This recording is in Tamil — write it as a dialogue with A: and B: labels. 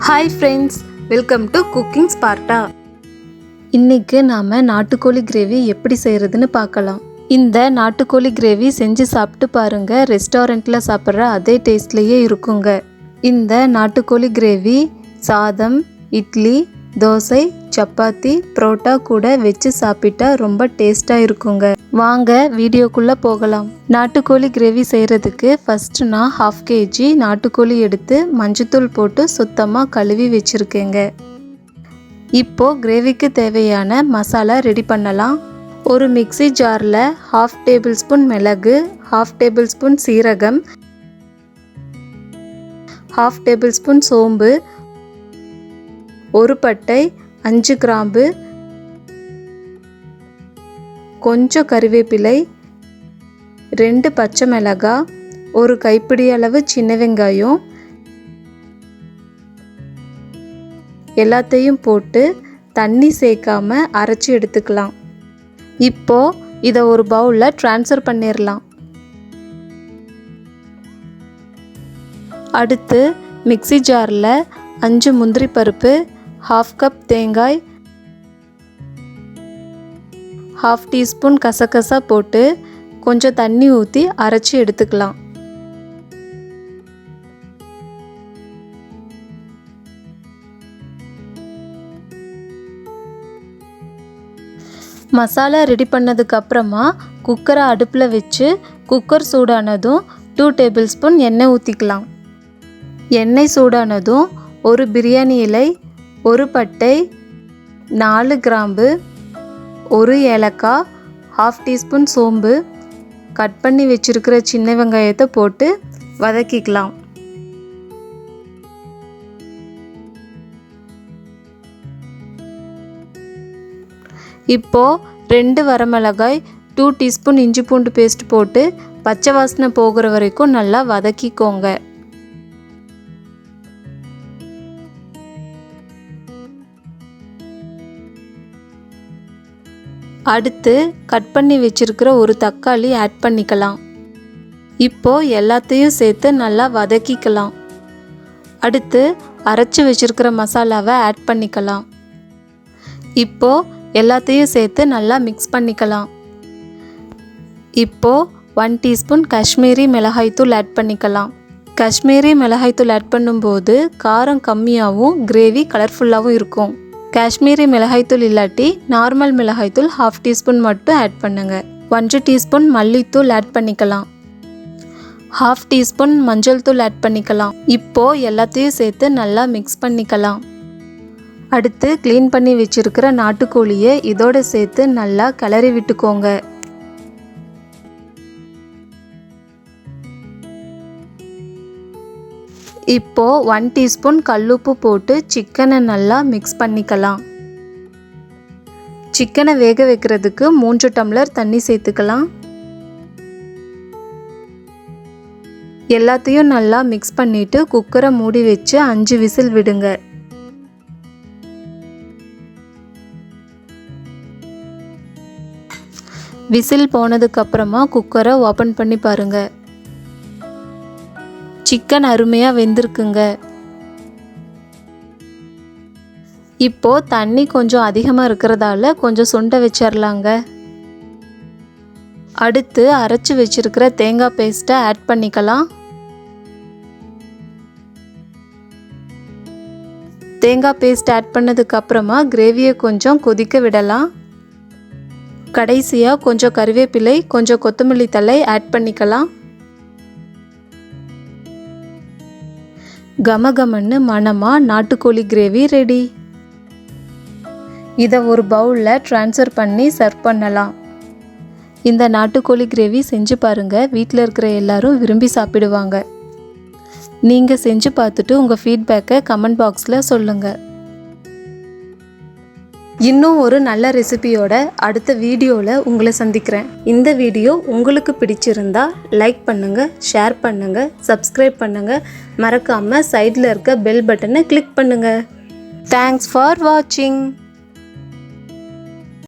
A: Hi friends, welcome to Cooking Sparta. இன்னைக்கு நாம நாட்டுக்கோழி கிரேவி எப்படி செய்யறதுன்னு பார்க்கலாம். இந்த நாட்டுக்கோழி கிரேவி செஞ்சு சாப்பிட்டு பாருங்க, ரெஸ்டாரண்ட்ல சாப்பிட்ற அதே டேஸ்ட்லயே இருக்குங்க. இந்த நாட்டுக்கோழி கிரேவி சாதம், இட்லி, தோசை, சப்பாத்தி, புரோட்டா கூட வச்சு சாப்பிட்டா ரொம்ப டேஸ்டா இருக்குங்க. வாங்க வீடியோக்குள்ள போகலாம். நாட்டுக்கோழி கிரேவி செய்யறதுக்கு ஃபர்ஸ்ட் நான் 1/2 kg நாட்டுக்கோழி எடுத்து மஞ்சத்தூள் போட்டு சுத்தமாக கழுவி வச்சிருக்கேங்க. இப்போ கிரேவிக்கு தேவையான மசாலா ரெடி பண்ணலாம். ஒரு மிக்ஸி ஜாரில் 1/2 டேபிள்ஸ்பூன் மிளகு, 1/2 டேபிள்ஸ்பூன் சீரகம், 1/2 டேபிள்ஸ்பூன் சோம்பு, ஒரு பட்டை, 5 கிராம்பு, கொஞ்சம் கறிவேப்பிலை, 2 பச்சை மிளகாய், ஒரு கைப்பிடி அளவு சின்ன வெங்காயம் எல்லாத்தையும் போட்டு தண்ணி சேர்க்காம அரைச்சி எடுத்துக்கலாம். இப்போ இதை ஒரு பவுலில் ட்ரான்ஸ்ஃபர் பண்ணிடலாம். அடுத்து மிக்ஸி ஜாரில் 5 முந்திரி பருப்பு, 1/2 கப் தேங்காய், 1/2 டீஸ்பூன் கசகசா போட்டு கொஞ்சம் தண்ணி ஊற்றி அரைச்சி எடுத்துக்கலாம். மசாலா ரெடி பண்ணதுக்கு அப்புறமா குக்கரை அடுப்பில் வச்சு குக்கர் சூடானதும் 2 டேபிள்ஸ்பூன் எண்ணெய் ஊற்றிக்கலாம். எண்ணெய் சூடானதும் ஒரு பிரியாணி இலை, ஒரு பட்டை, 4 கிராம்பு, ஒரு ஏலக்காய், 1/2 டீஸ்பூன் சோம்பு, கட் பண்ணி வச்சிருக்கிற சின்ன வெங்காயத்தை போட்டு வதக்கிக்கலாம். இப்போ 2 வரமிளகாய், 2 டீஸ்பூன் இஞ்சி பூண்டு பேஸ்ட் போட்டு பச்சை வாசனை போகிற வரைக்கும் நல்லா வதக்கிக்கோங்க. அடுத்து கட் பண்ணி வச்சிருக்கிற ஒரு தக்காளி ஆட் பண்ணிக்கலாம். இப்போ எல்லாத்தையும் சேர்த்து நல்லா வதக்கிக்கலாம். அடுத்து அரைச்சி வச்சிருக்கிற மசாலாவை ஆட் பண்ணிக்கலாம். இப்போ எல்லாத்தையும் சேர்த்து நல்லா மிக்ஸ் பண்ணிக்கலாம். இப்போ 1 டீஸ்பூன் காஷ்மீரி மிளகாய்த்தூள் ஆட் பண்ணிக்கலாம். காஷ்மீரி மிளகாய்த்தூள் ஆட் பண்ணும்போது காரம் கம்மியாகவும் கிரேவி கலர்ஃபுல்லாகவும் இருக்கும். காஷ்மீரி மிளகாய்த்தூள் இல்லாட்டி நார்மல் மிளகாய்த்தூள் 1/2 டீஸ்பூன் மட்டும் ஆட் பண்ணுங்க. 1 டீஸ்பூன் மல்லித்தூள் ஆட் பண்ணிக்கலாம். 1/2 டீஸ்பூன் மஞ்சள் தூள் ஆட் பண்ணிக்கலாம். இப்போ எல்லாத்தையும் சேர்த்து நல்லா மிக்ஸ் பண்ணிக்கலாம். அடுத்து க்ளீன் பண்ணி வச்சிருக்கிற நாட்டுக்கோழியை இதோட சேர்த்து நல்லா கிளறி விட்டுக்கோங்க. இப்போ 1 டீஸ்பூன் கல்லுப்பு போட்டு சிக்கனை நல்லா மிக்ஸ் பண்ணிக்கலாம். சிக்கனை வேக வைக்கிறதுக்கு 3 டம்ளர் தண்ணி சேர்த்துக்கலாம். எல்லாத்தையும் நல்லா மிக்ஸ் பண்ணிட்டு குக்கரை மூடி வச்சு 5 விசில் விடுங்க. விசில் போனதுக்கு அப்புறமா குக்கரை ஓப்பன் பண்ணி பாருங்க. சிக்கன் அருமையாக வெந்திருக்குங்க. இப்போ தண்ணி கொஞ்சம் அதிகமாக இருக்கிறதால கொஞ்சம் சுண்ட வச்சிடலாங்க. அடுத்து அரைச்சி வச்சிருக்கிற தேங்காய் பேஸ்ட்டை ஆட் பண்ணிக்கலாம். தேங்காய் பேஸ்ட் ஆட் பண்ணதுக்கு அப்புறமா கிரேவியை கொஞ்சம் கொதிக்க விடலாம். கடைசியாக கொஞ்சம் கறிவேப்பிலை, கொஞ்சம் கொத்தமல்லி தழை ஆட் பண்ணிக்கலாம். கமகமன்னு மணமா நாட்டுக்கோழி கிரேவி ரெடி. இதை ஒரு பவுலில் ட்ரான்ஸ்ஃபர் பண்ணி சர்வ் பண்ணலாம். இந்த நாட்டுக்கோழி கிரேவி செஞ்சு பாருங்க, வீட்டில் இருக்கிற எல்லாரும் விரும்பி சாப்பிடுவாங்க. நீங்கள் செஞ்சு பார்த்துட்டு உங்கள் ஃபீட்பேக்கை கமெண்ட் பாக்ஸில் சொல்லுங்கள். இன்னும் ஒரு நல்ல ரெசிபியோட அடுத்த வீடியோவில் உங்களை சந்திக்கிறேன். இந்த வீடியோ உங்களுக்கு பிடிச்சிருந்தா லைக் பண்ணுங்கள், ஷேர் பண்ணுங்கள், சப்ஸ்கிரைப் பண்ணுங்கள். மறக்காமல் சைடில் இருக்க பெல் பட்டனை கிளிக் பண்ணுங்கள். தேங்க்ஸ் ஃபார் வாட்சிங்.